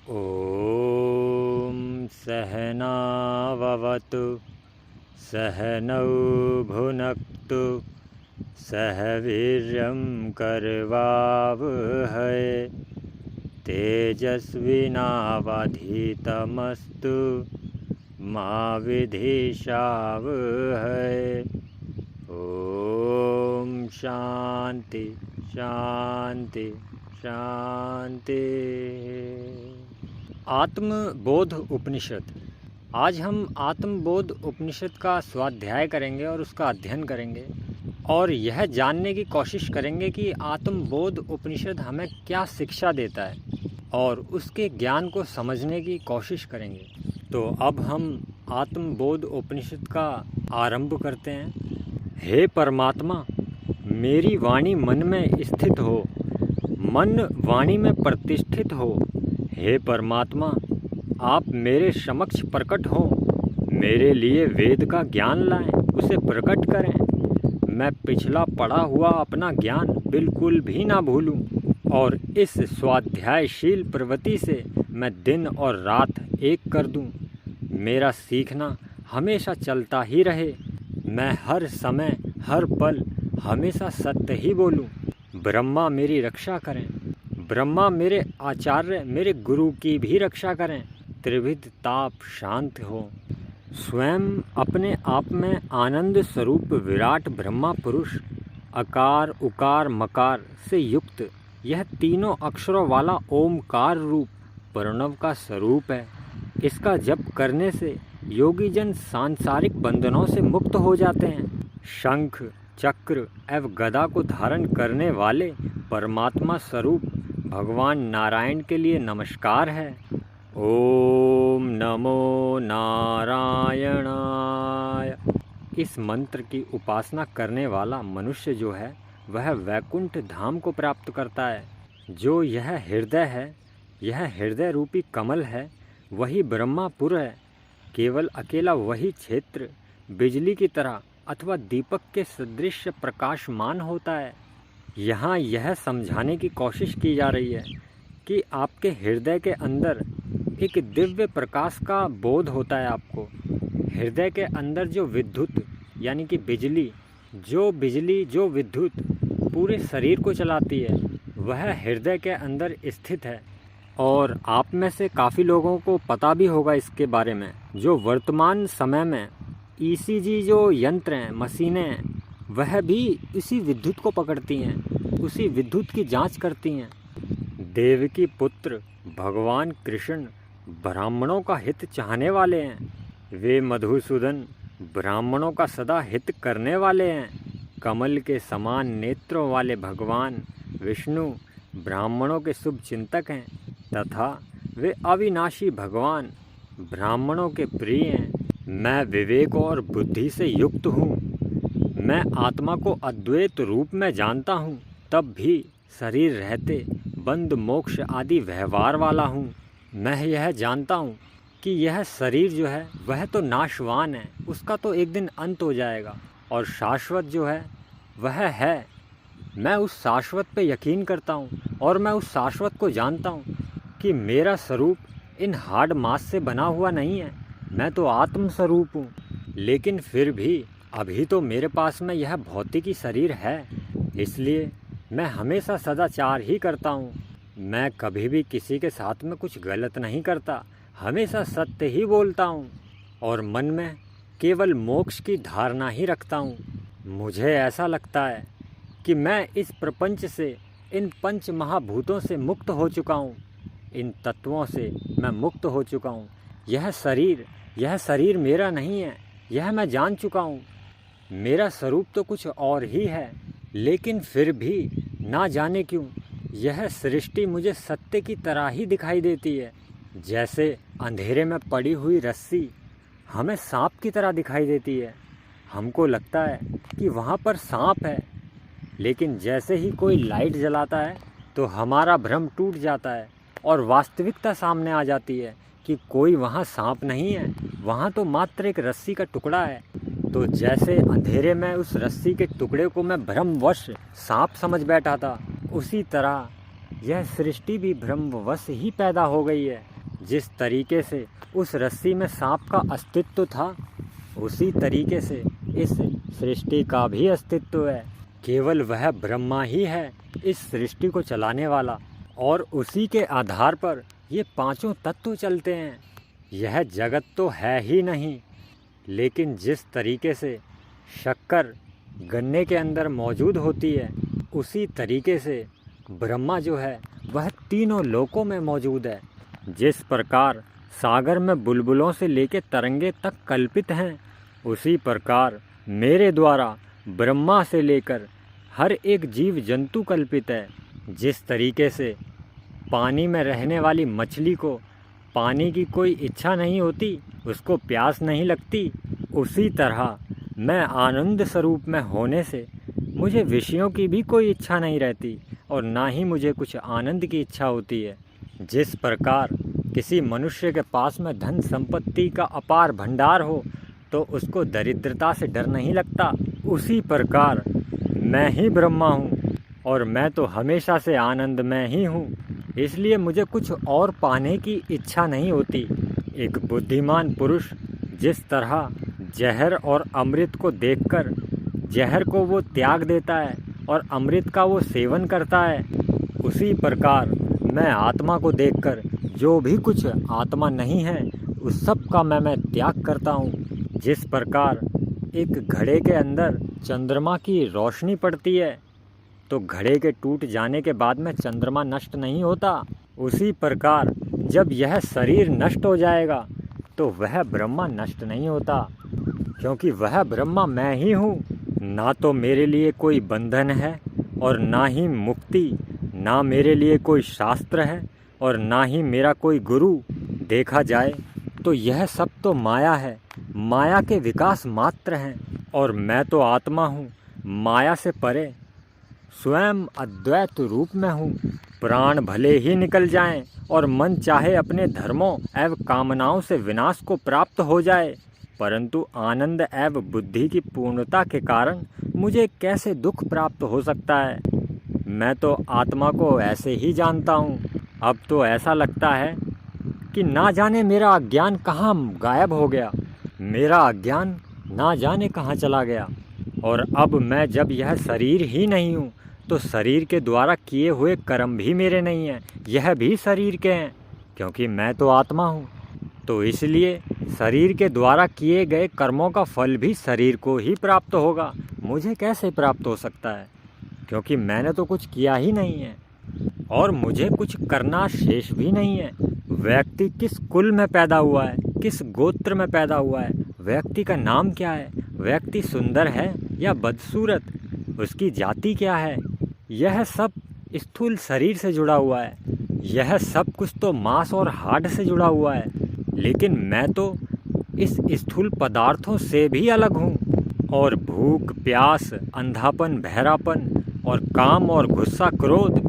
ॐ सहनाववतु सहनौ भुनक्तु सह वीर्यं करवावहै तेजस्विनावधीतमस्तु मा विद्विषावहै। ॐ शांति शांति शांति। आत्मबोध उपनिषद। आज हम आत्मबोध उपनिषद का स्वाध्याय करेंगे और उसका अध्ययन करेंगे और यह जानने की कोशिश करेंगे कि आत्मबोध उपनिषद हमें क्या शिक्षा देता है और उसके ज्ञान को समझने की कोशिश करेंगे। तो अब हम आत्मबोध उपनिषद का आरंभ करते हैं। हे परमात्मा, मेरी वाणी मन में स्थित हो, मन वाणी में प्रतिष्ठित हो। हे परमात्मा, आप मेरे समक्ष प्रकट हो, मेरे लिए वेद का ज्ञान लाएं, उसे प्रकट करें। मैं पिछला पढ़ा हुआ अपना ज्ञान बिल्कुल भी ना भूलूं और इस स्वाध्यायशील प्रवृत्ति से मैं दिन और रात एक कर दूं। मेरा सीखना हमेशा चलता ही रहे। मैं हर समय हर पल हमेशा सत्य ही बोलूं। ब्रह्मा मेरी रक्षा करें, ब्रह्मा मेरे आचार्य मेरे गुरु की भी रक्षा करें। त्रिविध ताप शांत हो। स्वयं अपने आप में आनंद स्वरूप विराट ब्रह्मा पुरुष अकार उकार मकार से युक्त यह तीनों अक्षरों वाला ओमकार रूप प्रणव का स्वरूप है। इसका जप करने से योगी जन सांसारिक बंधनों से मुक्त हो जाते हैं। शंख चक्र एवं गदा को धारण करने वाले परमात्मा स्वरूप भगवान नारायण के लिए नमस्कार है। ओम नमो नारायणाय। इस मंत्र की उपासना करने वाला मनुष्य जो है वह वैकुंठ धाम को प्राप्त करता है। जो यह हृदय है, यह हृदय रूपी कमल है, वही ब्रह्मापुर है। केवल अकेला वही क्षेत्र बिजली की तरह अथवा दीपक के सदृश प्रकाशमान होता है। यहाँ यह समझाने की कोशिश की जा रही है कि आपके हृदय के अंदर एक दिव्य प्रकाश का बोध होता है। आपको हृदय के अंदर जो विद्युत यानी कि बिजली जो विद्युत पूरे शरीर को चलाती है वह हृदय के अंदर स्थित है। और आप में से काफ़ी लोगों को पता भी होगा इसके बारे में। जो वर्तमान समय में ईसीजी जो यंत्र हैं, मशीनें हैं, वह भी इसी विद्युत को पकड़ती हैं, उसी विद्युत की जांच करती हैं। देवकी पुत्र भगवान कृष्ण ब्राह्मणों का हित चाहने वाले हैं। वे मधुसूदन ब्राह्मणों का सदा हित करने वाले हैं। कमल के समान नेत्रों वाले भगवान विष्णु ब्राह्मणों के शुभ चिंतक हैं तथा वे अविनाशी भगवान ब्राह्मणों के प्रिय हैं। मैं विवेक और बुद्धि से युक्त हूँ। मैं आत्मा को अद्वैत रूप में जानता हूँ, तब भी शरीर रहते बंध मोक्ष आदि व्यवहार वाला हूँ। मैं यह जानता हूँ कि यह शरीर जो है वह तो नाशवान है, उसका तो एक दिन अंत हो जाएगा और शाश्वत जो है वह है। मैं उस शाश्वत पे यकीन करता हूँ और मैं उस शाश्वत को जानता हूँ कि मेरा स्वरूप इन हार्ड मास से बना हुआ नहीं है। मैं तो आत्म स्वरूप हूँ। लेकिन फिर भी अभी तो मेरे पास में यह भौतिकी शरीर है, इसलिए मैं हमेशा सदाचार ही करता हूँ। मैं कभी भी किसी के साथ में कुछ गलत नहीं करता, हमेशा सत्य ही बोलता हूँ और मन में केवल मोक्ष की धारणा ही रखता हूँ। मुझे ऐसा लगता है कि मैं इस प्रपंच से, इन पंच महाभूतों से मुक्त हो चुका हूँ, इन तत्वों से मैं मुक्त हो चुका हूँ। यह शरीर मेरा नहीं है, यह मैं जान चुका हूँ। मेरा स्वरूप तो कुछ और ही है, लेकिन फिर भी ना जाने क्यों यह सृष्टि मुझे सत्य की तरह ही दिखाई देती है। जैसे अंधेरे में पड़ी हुई रस्सी हमें सांप की तरह दिखाई देती है। हमको लगता है कि वहाँ पर सांप है, लेकिन जैसे ही कोई लाइट जलाता है तो हमारा भ्रम टूट जाता है और वास्तविकता सामने आ जाती है कि कोई वहाँ सांप नहीं है, वहाँ तो मात्र एक रस्सी का टुकड़ा है। तो जैसे अंधेरे में उस रस्सी के टुकड़े को मैं भ्रमवश सांप समझ बैठा था, उसी तरह यह सृष्टि भी भ्रमवश ही पैदा हो गई है। जिस तरीके से उस रस्सी में सांप का अस्तित्व था, उसी तरीके से इस सृष्टि का भी अस्तित्व है। केवल वह ब्रह्मा ही है इस सृष्टि को चलाने वाला, और उसी के आधार पर ये पांचों तत्व चलते हैं। यह जगत तो है ही नहीं, लेकिन जिस तरीके से शक्कर गन्ने के अंदर मौजूद होती है, उसी तरीके से ब्रह्मा जो है वह तीनों लोकों में मौजूद है। जिस प्रकार सागर में बुलबुलों से लेकर तरंगे तक कल्पित हैं, उसी प्रकार मेरे द्वारा ब्रह्मा से लेकर हर एक जीव जंतु कल्पित है। जिस तरीके से पानी में रहने वाली मछली को पानी की कोई इच्छा नहीं होती, उसको प्यास नहीं लगती, उसी तरह मैं आनंद स्वरूप में होने से मुझे विषयों की भी कोई इच्छा नहीं रहती और ना ही मुझे कुछ आनंद की इच्छा होती है। जिस प्रकार किसी मनुष्य के पास में धन संपत्ति का अपार भंडार हो तो उसको दरिद्रता से डर नहीं लगता, उसी प्रकार मैं ही ब्रह्मा हूँ और मैं तो हमेशा से आनंद में ही हूँ। इसलिए मुझे कुछ और पाने की इच्छा नहीं होती। एक बुद्धिमान पुरुष जिस तरह जहर और अमृत को देखकर जहर को वो त्याग देता है और अमृत का वो सेवन करता है, उसी प्रकार मैं आत्मा को देखकर जो भी कुछ आत्मा नहीं है उस सब का मैं त्याग करता हूँ। जिस प्रकार एक घड़े के अंदर चंद्रमा की रोशनी पड़ती है तो घड़े के टूट जाने के बाद में चंद्रमा नष्ट नहीं होता, उसी प्रकार जब यह शरीर नष्ट हो जाएगा तो वह ब्रह्मा नष्ट नहीं होता, क्योंकि वह ब्रह्मा मैं ही हूँ। ना तो मेरे लिए कोई बंधन है और ना ही मुक्ति, ना मेरे लिए कोई शास्त्र है और ना ही मेरा कोई गुरु। देखा जाए तो यह सब तो माया है, माया के विकास मात्र हैं, और मैं तो आत्मा हूँ, माया से परे स्वयं अद्वैत रूप में हूँ। प्राण भले ही निकल जाएं और मन चाहे अपने धर्मों एवं कामनाओं से विनाश को प्राप्त हो जाए, परंतु आनंद एवं बुद्धि की पूर्णता के कारण मुझे कैसे दुख प्राप्त हो सकता है। मैं तो आत्मा को ऐसे ही जानता हूँ। अब तो ऐसा लगता है कि ना जाने मेरा अज्ञान कहाँ गायब हो गया, मेरा अज्ञान ना जाने कहाँ चला गया। और अब मैं जब यह शरीर ही नहीं हूँ तो शरीर के द्वारा किए हुए कर्म भी मेरे नहीं हैं, यह भी शरीर के हैं, क्योंकि मैं तो आत्मा हूँ। तो इसलिए शरीर के द्वारा किए गए कर्मों का फल भी शरीर को ही प्राप्त होगा, मुझे कैसे प्राप्त हो सकता है, क्योंकि मैंने तो कुछ किया ही नहीं है और मुझे कुछ करना शेष भी नहीं है। व्यक्ति किस कुल में पैदा हुआ है, किस गोत्र में पैदा हुआ है, व्यक्ति का नाम क्या है, व्यक्ति सुंदर है या बदसूरत, उसकी जाति क्या है, यह सब स्थूल शरीर से जुड़ा हुआ है। यह सब कुछ तो मांस और हाड़ से जुड़ा हुआ है, लेकिन मैं तो इस स्थूल पदार्थों से भी अलग हूँ। और भूख, प्यास, अंधापन, बहरापन और काम और गुस्सा, क्रोध,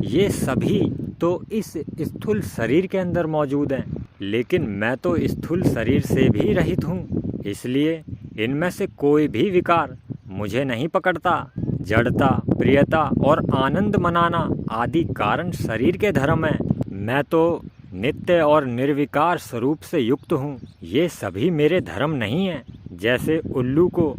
ये सभी तो इस स्थूल शरीर के अंदर मौजूद हैं, लेकिन मैं तो स्थूल शरीर से भी रहित हूँ। इसलिए इनमें से कोई भी विकार मुझे नहीं पकड़ता। जड़ता, प्रियता और आनंद मनाना आदि कारण शरीर के धर्म हैं। मैं तो नित्य और निर्विकार स्वरूप से युक्त हूँ, ये सभी मेरे धर्म नहीं हैं। जैसे उल्लू को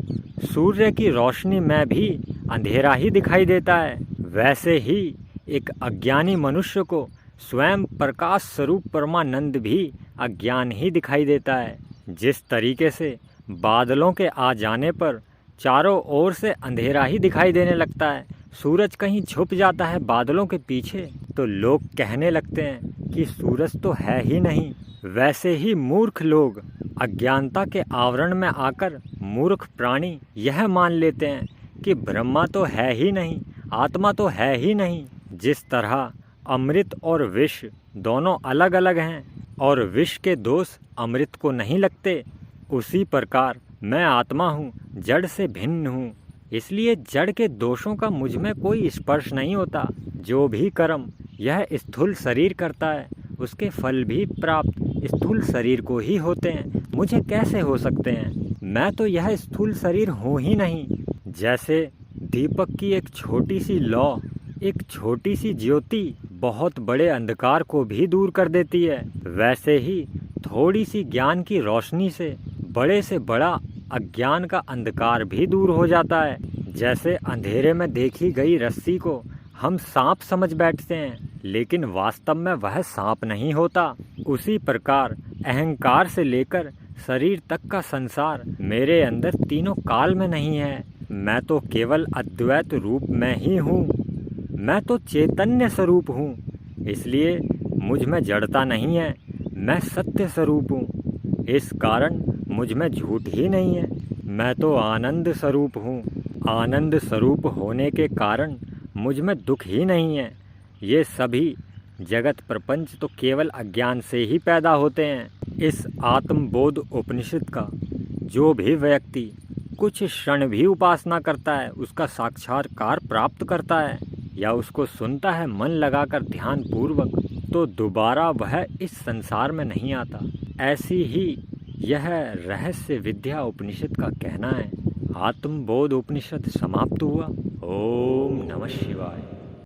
सूर्य की रोशनी में भी अंधेरा ही दिखाई देता है, वैसे ही एक अज्ञानी मनुष्य को स्वयं प्रकाश स्वरूप परमानंद भी अज्ञान ही दिखाई देता है। जिस तरीके से बादलों के आ जाने पर चारों ओर से अंधेरा ही दिखाई देने लगता है, सूरज कहीं छुप जाता है बादलों के पीछे तो लोग कहने लगते हैं कि सूरज तो है ही नहीं। वैसे ही मूर्ख लोग अज्ञानता के आवरण में आकर मूर्ख प्राणी यह मान लेते हैं कि ब्रह्मा तो है ही नहीं, आत्मा तो है ही नहीं। जिस तरह अमृत और विष दोनों अलग अलग हैं और विष के दोष अमृत को नहीं लगते, उसी प्रकार मैं आत्मा हूँ, जड़ से भिन्न हूँ। इसलिए जड़ के दोषों का मुझ में कोई स्पर्श नहीं होता। जो भी कर्म यह स्थूल शरीर करता है उसके फल भी प्राप्त स्थूल शरीर को ही होते हैं, मुझे कैसे हो सकते हैं। मैं तो यह स्थूल शरीर हूँ ही नहीं। जैसे दीपक की एक छोटी सी लौ, एक छोटी सी ज्योति बहुत बड़े अंधकार को भी दूर कर देती है, वैसे ही थोड़ी सी ज्ञान की रोशनी से बड़े से बड़ा अज्ञान का अंधकार भी दूर हो जाता है। जैसे अंधेरे में देखी गई रस्सी को हम सांप समझ बैठते हैं, लेकिन वास्तव में वह सांप नहीं होता। उसी प्रकार अहंकार से लेकर शरीर तक का संसार मेरे अंदर तीनों काल में नहीं है। मैं तो केवल अद्वैत रूप में ही हूँ। मैं तो चैतन्य स्वरूप हूँ, इसलिए मुझ में जड़ता नहीं है। मैं सत्य स्वरूप हूँ, इस कारण मुझ में झूठ ही नहीं है। मैं तो आनंद स्वरूप हूँ, आनंद स्वरूप होने के कारण मुझ में दुख ही नहीं है। ये सभी जगत प्रपंच तो केवल अज्ञान से ही पैदा होते हैं। इस आत्मबोध उपनिषद का जो भी व्यक्ति कुछ क्षण भी उपासना करता है, उसका साक्षात्कार प्राप्त करता है या उसको सुनता है मन लगाकर ध्यान पूर्वक, तो दोबारा वह इस संसार में नहीं आता। ऐसी ही यह रहस्य विद्या उपनिषद का कहना है। आत्मबोध उपनिषद समाप्त हुआ। ओम नमः शिवाय।